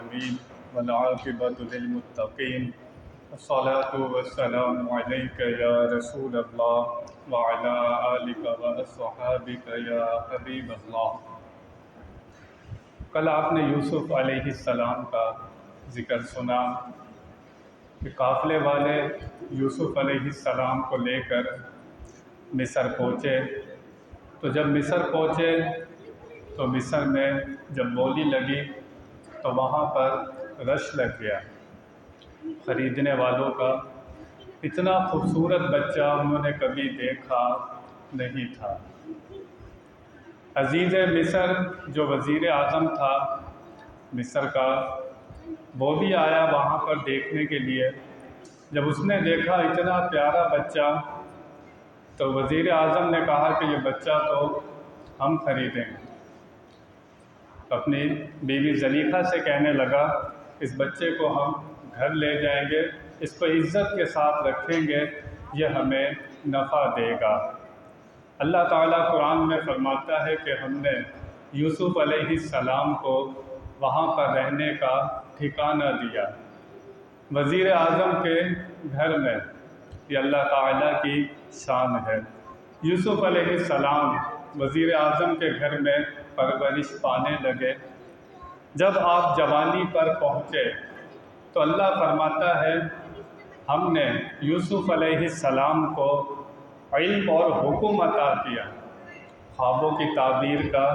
العالمين والعاقبة للمتقين الصلاة والسلام عليك يا رسول الله وعلى آلك وأصحابك يا حبيب اللہ۔ کل آپ نے یوسف علیہ السلام کا ذکر سنا کہ قافلے والے یوسف علیہ السلام کو لے کر مصر پہنچے، تو جب مصر پہنچے تو مصر میں جب بولی لگی تو وہاں پر رش لگ گیا خریدنے والوں کا۔ اتنا خوبصورت بچہ انہوں نے کبھی دیکھا نہیں تھا۔ عزیز مصر جو وزیر اعظم تھا مصر کا، وہ بھی آیا وہاں پر دیکھنے کے لیے۔ جب اس نے دیکھا اتنا پیارا بچہ تو وزیر اعظم نے کہا کہ یہ بچہ تو ہم خریدیں گے۔ اپنی بیوی زلیخا سے کہنے لگا اس بچے کو ہم گھر لے جائیں گے، اس کو عزت کے ساتھ رکھیں گے، یہ ہمیں نفع دے گا۔ اللہ تعالیٰ قرآن میں فرماتا ہے کہ ہم نے یوسف علیہ السلام کو وہاں پر رہنے کا ٹھکانہ دیا، وزیر اعظم کے گھر میں۔ یہ اللہ تعالیٰ کی شان ہے۔ یوسف علیہ السلام وزیر اعظم کے گھر میں پرورش پانے لگے۔ جب آپ جوانی پر پہنچے تو اللہ فرماتا ہے ہم نے یوسف علیہ السلام کو علم اور حکم عطا کیا، خوابوں کی تعبیر کا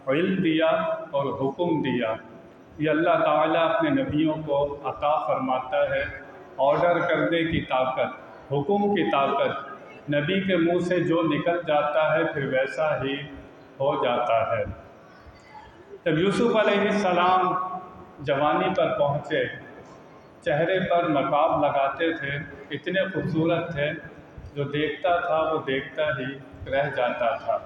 علم دیا اور حکم دیا۔ یہ اللہ تعالیٰ اپنے نبیوں کو عطا فرماتا ہے، آرڈر کرنے کی طاقت، حکم کی طاقت۔ نبی کے منہ سے جو نکل جاتا ہے پھر ویسا ہی ہو جاتا ہے۔ جب یوسف علیہ السلام جوانی پر پہنچے، چہرے پر نقاب لگاتے تھے، اتنے خوبصورت تھے، جو دیکھتا تھا وہ دیکھتا ہی رہ جاتا تھا۔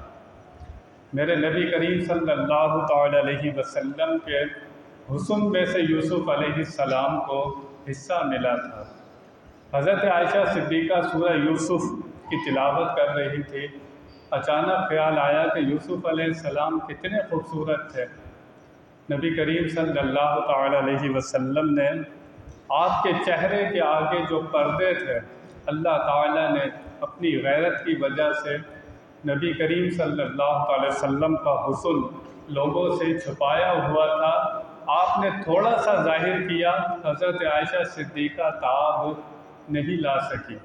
میرے نبی کریم صلی اللہ تعالی علیہ وسلم کے حسن میں سے یوسف علیہ السلام کو حصہ ملا تھا۔ حضرت عائشہ صدیقہ سورہ یوسف کی تلاوت کر رہی تھی، اچانک خیال آیا کہ یوسف علیہ السلام کتنے خوبصورت تھے۔ نبی کریم صلی اللہ تعالی علیہ وسلم نے آپ کے چہرے کے آگے جو پردے تھے، اللہ تعالیٰ نے اپنی غیرت کی وجہ سے نبی کریم صلی اللہ علیہ وسلم کا حسن لوگوں سے چھپایا ہوا تھا۔ آپ نے تھوڑا سا ظاہر کیا، حضرت عائشہ صدیقہ تاب نہیں لا سکی،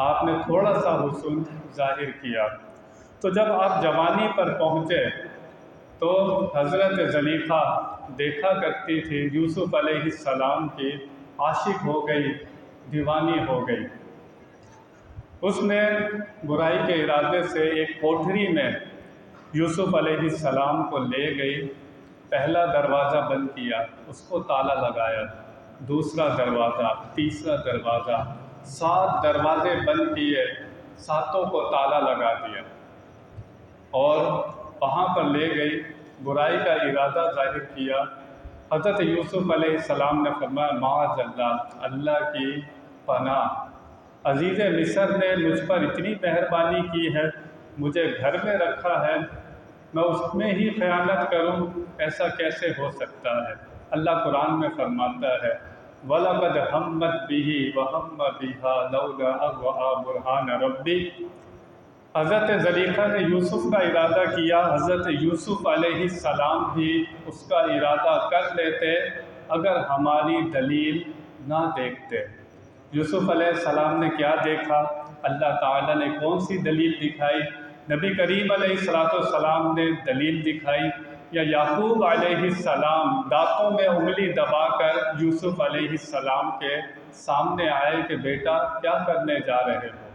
آپ نے تھوڑا سا حسن ظاہر کیا۔ تو جب آپ جوانی پر پہنچے تو حضرت زلیخا دیکھا کرتی تھی یوسف علیہ السلام کی، عاشق ہو گئی، دیوانی ہو گئی۔ اس نے برائی کے ارادے سے ایک کوٹھری میں یوسف علیہ السلام کو لے گئی، پہلا دروازہ بند کیا، اس کو تالا لگایا، دوسرا دروازہ، تیسرا دروازہ، 7 دروازے بند کیے، 7 کو تالا لگا دیا اور وہاں پر لے گئی، برائی کا ارادہ ظاہر کیا۔ حضرت یوسف علیہ السلام نے فرمایا معاذ اللہ، اللہ کی پناہ، عزیز مصر نے مجھ پر اتنی مہربانی کی ہے، مجھے گھر میں رکھا ہے، میں اس میں ہی خیانت کروں، ایسا کیسے ہو سکتا ہے؟ اللہ قرآن میں فرماتا ہے وَلَقَدْ هَمَّتْ بِهِ وَهَمَّ بِهَا لَوْلَا أَن رَأَىٰ بُرْهَانَ رَبِّهِ۔ حضرت زلیخا نے یوسف کا ارادہ کیا، حضرت یوسف علیہ السلام بھی اس کا ارادہ کر لیتے اگر ہماری دلیل نہ دیکھتے۔ یوسف علیہ السلام نے کیا دیکھا؟ اللہ تعالیٰ نے کون سی دلیل دکھائی؟ نبی کریم علیہ السلام نے دلیل دکھائی، یا یعقوب علیہ السلام دانتوں میں انگلی دبا کر یوسف علیہ السلام کے سامنے آئے کہ بیٹا کیا کرنے جا رہے ہو؟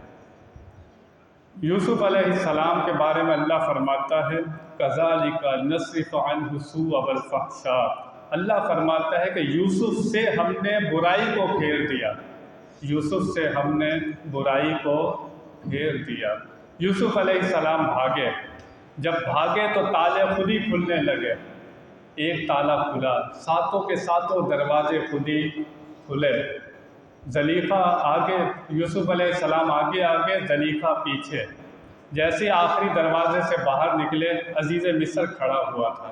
یوسف علیہ السلام کے بارے میں اللہ فرماتا ہے کَذَلِكَ نَصْرِفُ عَنْهُ السُّوءَ وَالْفَحْشَاءَ۔ اللہ فرماتا ہے کہ یوسف سے ہم نے برائی کو پھیر دیا، یوسف سے ہم نے برائی کو پھیر دیا۔ یوسف علیہ السلام بھاگے، جب بھاگے تو تالے خود ہی کھلنے لگے، ایک تالا کھلا، 7 کے 7 دروازے خود ہی کھلے۔ زلیخا آگے، یوسف علیہ السلام آگے آگے، زلیخا پیچھے۔ جیسے آخری دروازے سے باہر نکلے، عزیز مصر کھڑا ہوا تھا۔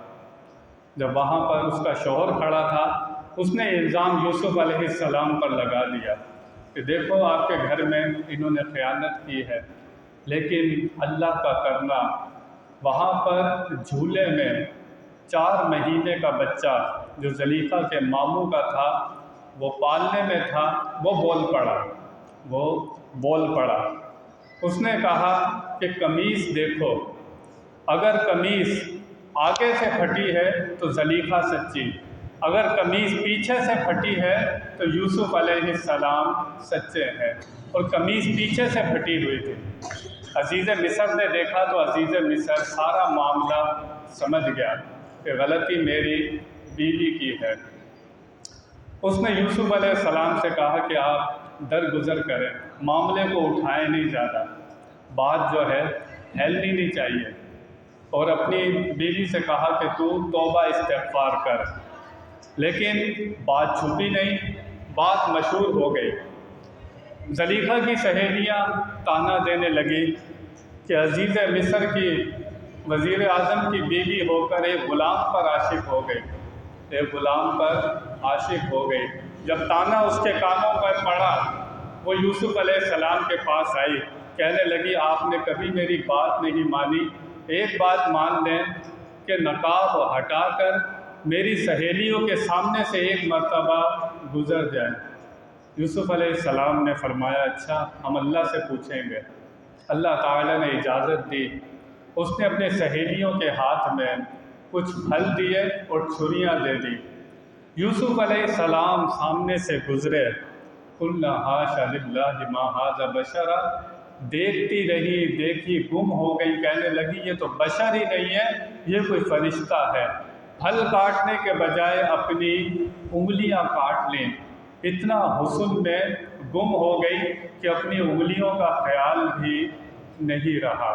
جب وہاں پر اس کا شوہر کھڑا تھا، اس نے الزام یوسف علیہ السلام پر لگا دیا کہ دیکھو آپ کے گھر میں انہوں نے خیانت کی ہے، لیکن اللہ کا کرنا، وہاں پر جھولے میں 4 مہینے کا بچہ جو زلیخا کے ماموں کا تھا، وہ پالنے میں تھا، وہ بول پڑا۔ اس نے کہا کہ قمیص دیکھو، اگر قمیص آگے سے پھٹی ہے تو زلیخا سچی، اگر قمیص پیچھے سے پھٹی ہے تو یوسف علیہ السلام سچے ہیں، اور قمیص پیچھے سے پھٹی ہوئی تھی۔ عزیز مصر نے دیکھا تو عزیز مصر سارا معاملہ سمجھ گیا کہ غلطی میری بیوی کی ہے۔ اس نے یوسف علیہ السلام سے کہا کہ آپ درگزر کریں، معاملے کو اٹھائیں نہیں زیادہ، بات جو ہے پھیلنی نہیں چاہیے، اور اپنی بیوی سے کہا کہ تو توبہ استغفار کر۔ لیکن بات چھپی نہیں، بات مشہور ہو گئی۔ زلیخا کی سہیلیاں طعنہ دینے لگی کہ عزیز مصر کی وزیر اعظم کی بیوی ہو کر ایک غلام پر عاشق ہو گئی۔ جب طعنہ اس کے کانوں پر پڑا، وہ یوسف علیہ السلام کے پاس آئی، کہنے لگی آپ نے کبھی میری بات نہیں مانی، ایک بات مان لیں کہ نقاب ہٹا کر میری سہیلیوں کے سامنے سے ایک مرتبہ گزر جائیں۔ یوسف علیہ السلام نے فرمایا اچھا، ہم اللہ سے پوچھیں گے۔ اللہ تعالیٰ نے اجازت دی۔ اس نے اپنے سہیلیوں کے ہاتھ میں کچھ پھل دیے اور چھریاں دے دی۔ یوسف علیہ السلام سامنے سے گزرے، قلنا حاشا للہ ما ھذا بشرا، دیکھتی رہی، دیکھی، گم ہو گئی، کہنے لگی یہ تو بشر ہی نہیں ہے، یہ کوئی فرشتہ ہے۔ پھل کاٹنے کے بجائے اپنی انگلیاں کاٹ لیں، اتنا حسن میں گم ہو گئی کہ اپنی انگلیوں کا خیال بھی نہیں رہا۔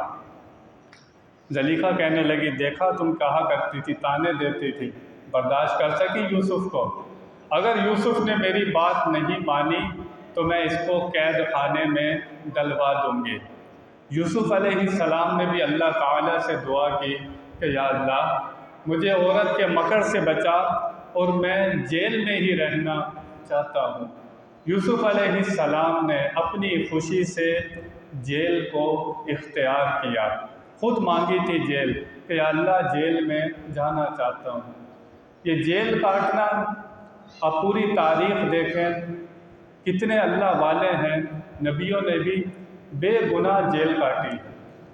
زلیخا کہنے لگی دیکھا تم کہا کرتی تھی، طعنے دیتی تھی، برداشت کر سکی یوسف کو؟ اگر یوسف نے میری بات نہیں مانی تو میں اس کو قید خانے میں ڈلوا دوں گی۔ یوسف علیہ السلام نے بھی اللہ تعالیٰ سے دعا کی کہ یا اللہ مجھے عورت کے مکر سے بچا، اور میں جیل میں ہی رہنا چاہتا ہوں۔ یوسف علیہ السلام نے اپنی خوشی سے جیل کو اختیار کیا، خود مانگی تھی جیل کہ یا اللہ جیل میں جانا چاہتا ہوں۔ یہ جیل کاٹنا، اب پوری تاریخ دیکھیں، کتنے اللہ والے ہیں، نبیوں نے بھی بے گناہ جیل کاٹی،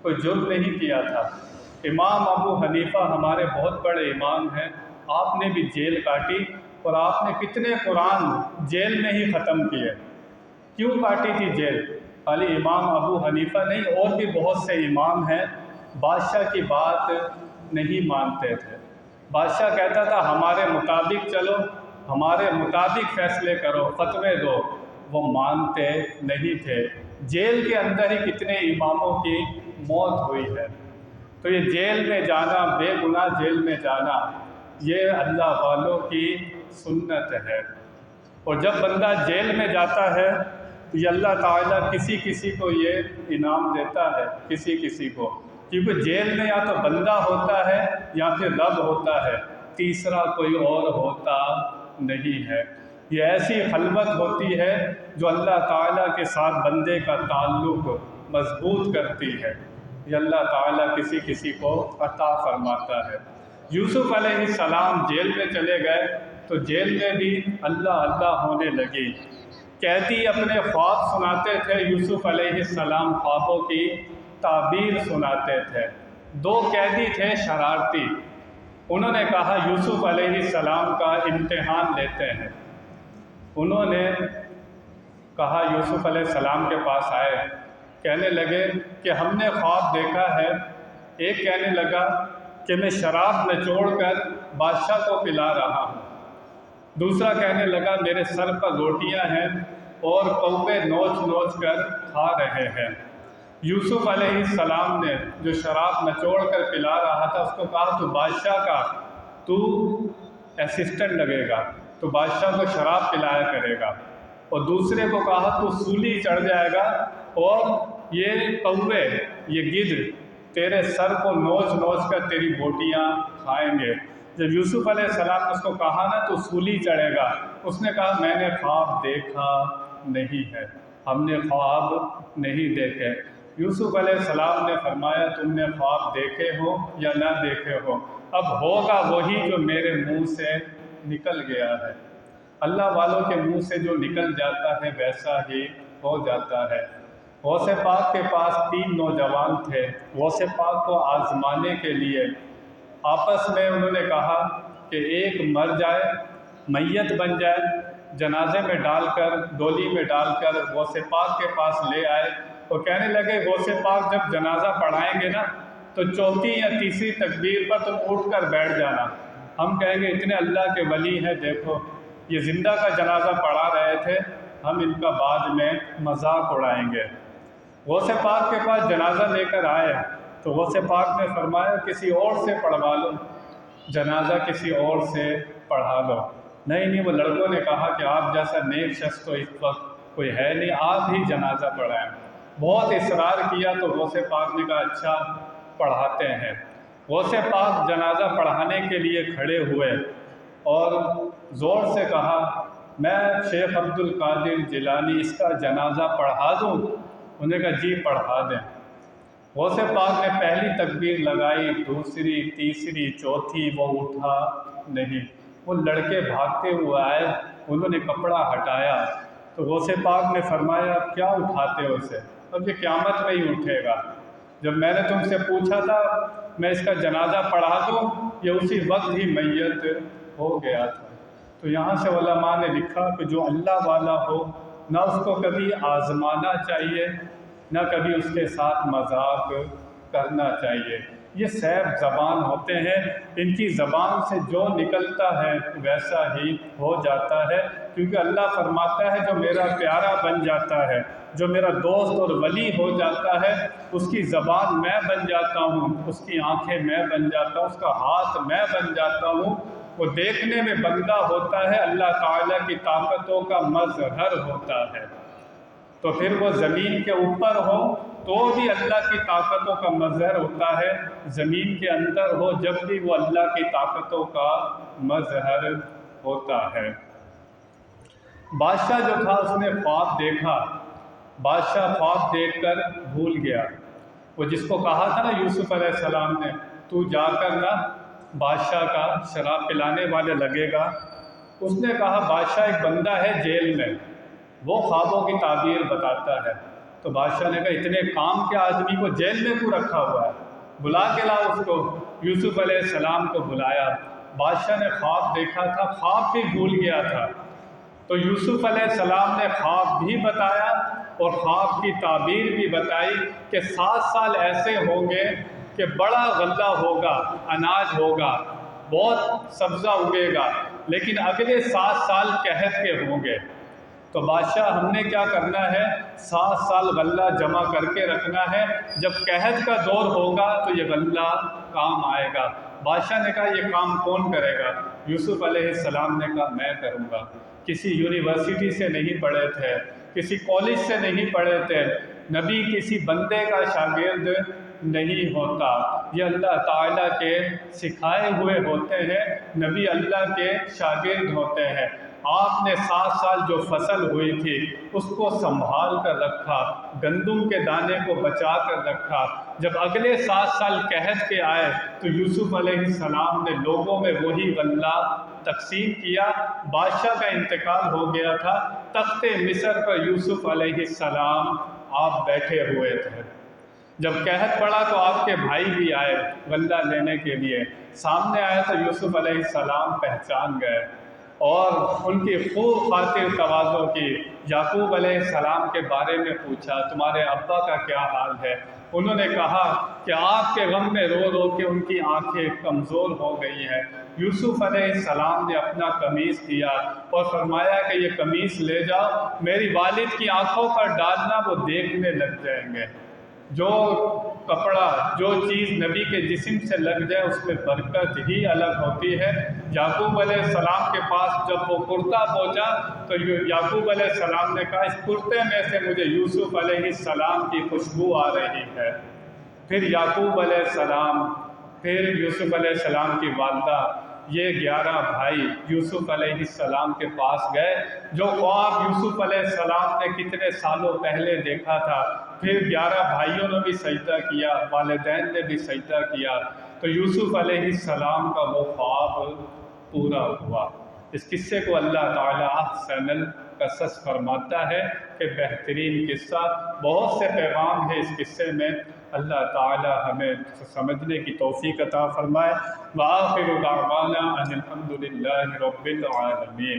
کوئی جرم نہیں کیا تھا۔ امام ابو حنیفہ ہمارے بہت بڑے امام ہیں، آپ نے بھی جیل کاٹی، اور آپ نے کتنے قرآن جیل میں ہی ختم کیے۔ کیوں کاٹی تھی جیل؟ خالی امام ابو حنیفہ نہیں، اور بھی بہت سے امام ہیں، بادشاہ کی بات نہیں مانتے تھے۔ بادشاہ کہتا تھا ہمارے مطابق چلو، ہمارے مطابق فیصلے کرو، فتوے دو، وہ مانتے نہیں تھے۔ جیل کے اندر ہی کتنے اماموں کی موت ہوئی ہے۔ تو یہ جیل میں جانا، بے گناہ جیل میں جانا، یہ اللہ والوں کی سنت ہے۔ اور جب بندہ جیل میں جاتا ہے تو یہ اللہ تعالیٰ کسی کو یہ انعام دیتا ہے، کسی کو، کیونکہ جیل میں یا تو بندہ ہوتا ہے یا پھر رب ہوتا ہے، تیسرا کوئی اور ہوتا نہیں ہے۔ یہ ایسی خلوت ہوتی ہے جو اللہ تعالیٰ کے ساتھ بندے کا تعلق مضبوط کرتی ہے، یہ اللہ تعالیٰ کسی کو عطا فرماتا ہے۔ یوسف علیہ السلام جیل میں چلے گئے تو جیل میں بھی اللہ اللہ ہونے لگی۔ قیدی اپنے خواب سناتے تھے، یوسف علیہ السلام خوابوں کی تعبیر سناتے تھے۔ 2 قیدی تھے شرارتی، انہوں نے کہا یوسف علیہ السلام کا امتحان لیتے ہیں۔ انہوں نے کہا یوسف علیہ السلام کے پاس آئے، کہنے لگے کہ ہم نے خواب دیکھا ہے۔ ایک کہنے لگا کہ میں شراب نچوڑ کر بادشاہ کو پلا رہا ہوں، دوسرا کہنے لگا میرے سر پر روٹیاں ہیں اور کوے نوچ نوچ کر کھا رہے ہیں۔ یوسف علیہ السلام نے جو شراب نچوڑ کر پلا رہا تھا اس کو کہا تو بادشاہ کا تو اسسٹنٹ لگے گا، تو بادشاہ کو شراب پلایا کرے گا، اور دوسرے کو کہا تو سولی چڑھ جائے گا اور یہ کوے، یہ گدھ تیرے سر کو نوچ نوچ کر تیری بوٹیاں کھائیں گے۔ جب یوسف علیہ السلام نے اس کو کہا نا تو سولی چڑھے گا، اس نے کہا میں نے خواب دیکھا نہیں ہے، ہم نے خواب نہیں دیکھے۔ یوسف علیہ السلام نے فرمایا تم نے خواب دیکھے ہو یا نہ دیکھے ہو، اب ہوگا وہی جو میرے منہ سے نکل گیا ہے۔ اللہ والوں کے منہ سے جو نکل جاتا ہے ویسا ہی ہو جاتا ہے۔ غوث پاک کے پاس 3 نوجوان تھے، غوث پاک کو آزمانے کے لیے آپس میں انہوں نے کہا کہ ایک مر جائے، میت بن جائے، جنازے میں ڈال کر، ڈولی میں ڈال کر غوث پاک کے پاس لے آئے۔ وہ کہنے لگے غوث پاک جب جنازہ پڑھائیں گے نا تو 4 یا 3 تکبیر پر تم اٹھ کر بیٹھ جانا، ہم کہیں گے اتنے اللہ کے ولی ہیں، دیکھو یہ زندہ کا جنازہ پڑھا رہے تھے، ہم ان کا بعد میں مذاق اڑائیں گے۔ غوث پاک کے پاس جنازہ لے کر آئے تو غوث پاک نے فرمایا کسی اور سے پڑھوا لو، جنازہ کسی اور سے پڑھا لو۔ نہیں، وہ لڑکوں نے کہا کہ آپ جیسا نیک شخص تو اس وقت کوئی ہے نہیں، آپ ہی جنازہ پڑھائیں۔ بہت اصرار کیا تو غوث پاک نے کہا اچھا پڑھاتے ہیں۔ غوث پاک جنازہ پڑھانے کے لیے کھڑے ہوئے اور زور سے کہا میں شیخ عبد القادر جیلانی اس کا جنازہ پڑھا دوں؟ انہوں نے کہا جی پڑھا دیں۔ غوث پاک نے پہلی تکبیر لگائی، دوسری، تیسری، چوتھی، وہ اٹھا نہیں۔ وہ لڑکے بھاگتے ہوئے آئے، انہوں نے کپڑا ہٹایا تو غوث پاک نے فرمایا کیا اٹھاتے ہو اسے؟ اب یہ قیامت میں ہی اٹھے گا، جب میں نے تم سے پوچھا تھا میں اس کا جنازہ پڑھا دوں، یہ اسی وقت ہی میت ہو گیا تھا۔ تو یہاں سے علماء نے لکھا کہ جو اللہ والا ہو نہ اس کو کبھی آزمانا چاہیے، نہ کبھی اس کے ساتھ مذاق کرنا چاہیے۔ یہ سیف زبان ہوتے ہیں، ان کی زبان سے جو نکلتا ہے ویسا ہی ہو جاتا ہے، کیونکہ اللہ فرماتا ہے جو میرا پیارا بن جاتا ہے، جو میرا دوست اور ولی ہو جاتا ہے، اس کی زبان میں بن جاتا ہوں، اس کی آنکھیں میں بن جاتا ہوں، اس کا ہاتھ میں بن جاتا ہوں۔ وہ دیکھنے میں بندہ ہوتا ہے، اللہ تعالیٰ کی طاقتوں کا مظہر ہوتا ہے، تو پھر وہ زمین کے اوپر ہو تو بھی اللہ کی طاقتوں کا مظہر ہوتا ہے، زمین کے اندر ہو جب بھی وہ اللہ کی طاقتوں کا مظہر ہوتا ہے۔ بادشاہ جو تھا اس نے خواب دیکھا، بادشاہ خواب دیکھ کر بھول گیا۔ وہ جس کو کہا تھا نا یوسف علیہ السلام نے تو جا کر نا بادشاہ کا شراب پلانے والے لگے گا، اس نے کہا بادشاہ ایک بندہ ہے جیل میں، وہ خوابوں کی تعبیر بتاتا ہے۔ تو بادشاہ نے کہا اتنے کام کے آدمی کو جیل میں کیوں رکھا ہوا ہے، بلا کے لاؤ اس کو۔ یوسف علیہ السلام کو بلایا، بادشاہ نے خواب دیکھا تھا، خواب بھی بھول گیا تھا، تو یوسف علیہ السلام نے خواب بھی بتایا اور خواب کی تعبیر بھی بتائی کہ 7 سال ایسے ہوں گے کہ بڑا غلہ ہوگا، اناج ہوگا، بہت سبزہ اگے گا، لیکن اگلے 7 سال قحط کے ہوں گے۔ تو بادشاہ ہم نے کیا کرنا ہے، 7 سال غلہ جمع کر کے رکھنا ہے، جب قحط کا دور ہوگا تو یہ غلہ کام آئے گا۔ بادشاہ نے کہا یہ کام کون کرے گا؟ یوسف علیہ السلام نے کہا میں کروں گا۔ کسی یونیورسٹی سے نہیں پڑھے تھے، کسی کالج سے نہیں پڑھے تھے، نبی کسی بندے کا شاگرد نہیں ہوتا، یہ اللہ تعالیٰ کے سکھائے ہوئے ہوتے ہیں، نبی اللہ کے شاگرد ہوتے ہیں۔ آپ نے 7 سال جو فصل ہوئی تھی اس کو سنبھال کر رکھا، گندم کے دانے کو بچا کر رکھا، جب اگلے 7 سال قحط کے آئے تو یوسف علیہ السلام نے لوگوں میں وہی غلہ تقسیم کیا۔ بادشاہ کا انتقال ہو گیا تھا، تخت مصر پر یوسف علیہ السلام آپ بیٹھے ہوئے تھے، جب قحط پڑا تو آپ کے بھائی بھی آئے غلہ لینے کے لیے، سامنے آئے تو یوسف علیہ السلام پہچان گئے اور ان کی خوب خاطر تواضع کی، یعقوب علیہ السلام کے بارے میں پوچھا تمہارے ابا کا کیا حال ہے؟ انہوں نے کہا کہ آپ کے غم میں رو رو کے ان کی آنکھیں کمزور ہو گئی ہیں۔ یوسف علیہ السلام نے اپنا قمیص دیا اور فرمایا کہ یہ قمیص لے جاؤ، میری والد کی آنکھوں پر ڈالنا، وہ دیکھنے لگ جائیں گے۔ جو کپڑا، جو چیز نبی کے جسم سے لگ جائے اس میں برکت ہی الگ ہوتی ہے۔ یعقوب علیہ السلام کے پاس جب وہ کرتا پہنچا تو یعقوب علیہ السلام نے کہا اس کرتے میں سے مجھے یوسف علیہ السلام کی خوشبو آ رہی ہے۔ پھر یعقوب علیہ السلام، پھر یوسف علیہ السلام کی والدہ یہ 11 بھائی یوسف علیہ السلام کے پاس گئے، جو خواب یوسف علیہ السلام نے کتنے سالوں پہلے دیکھا تھا۔ پھر 11 بھائیوں نے بھی سجدہ کیا، والدین نے بھی سجدہ کیا، تو یوسف علیہ السلام کا وہ خواب پورا ہوا۔ اس قصے کو اللہ تعالیٰ احسن القصص فرماتا ہے کہ بہترین قصہ، بہت سے پیغام ہے اس قصے میں۔ اللہ تعالیٰ ہمیں سمجھنے کی توفیق عطا فرمائے۔ وآخر دعوانا ان الحمد للہ رب العالمین۔